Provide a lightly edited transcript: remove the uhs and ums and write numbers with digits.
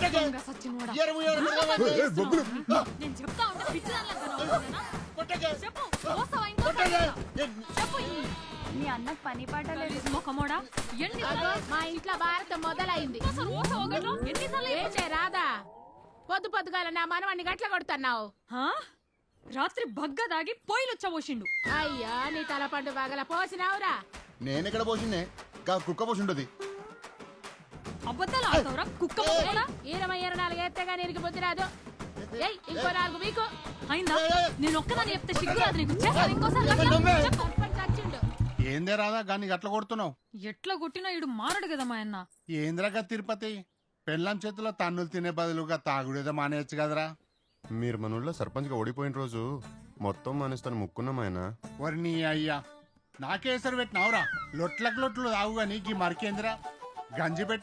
దొంగ సచ్చినోడా. నేను చెప్తా ఉంటా పిచ్చిదానిలా కనబడుతున్నానా? చెప్పు కోస్తావా ఇంకోసారి? చెప్పు మీ అన్నకు పని పాట లేదు. మొఖమోడా ఎన్నిసార్లు మా ఇంట్లో భారతం మొదలైంది. అసలు ఓసా ఒకటో ఎన్నిసార్లు ఏంటే రాదా పొద్దు పొద్దుగాల నా మనవాణ్ణి గట్ల కొడుతున్నావు. హా? రాత్రి బగ్గ దాగి పొయ్యిలు వచ్చబోసిండు. అయ్యా నీ తలపండు బాగల పోసినావురా. నేనెక్కడ పోసిండే కుక్క పోసి ఉంటది. అబద్ధాలు ఆడతావురా కుక్క మొఖమోడా. 24 ఎత్తగా నీరికి బుద్ధి రాదు. ఏయ్ ఇంకో 4 మీకు అయిందా? నేను ఒక్కదాన్ని చెప్తే సిగ్గు రాదు నీకు. చేస్తాను ఇంకోసారి గట్లా? చెప్పు. సర్పంచ్ వచ్చిండు. ఏందే రాదా గాని గట్ల కొడుతున్నావు? ఎట్లా కొట్టినా ఇడు మారడు కదా మా అన్న. ఏంద్రగా తిరుపతి పెళ్ళాం చేతిలో తన్నులు తినే బదులుగా తాగుడేదో మానేయచ్చు కదరా. మీరు మన ఊళ్ళో సర్పంచ్ గా ఓడిపోయిన రోజు మొత్తం మానేస్తాను ముక్కున్నాం ఆయన. వరి నీ అయ్యా నాకేసరి పెట్టినావురా. లొట్లకు లొట్లు తాగు గాని గీ మరికేంద్రా గంజి పెట్టిన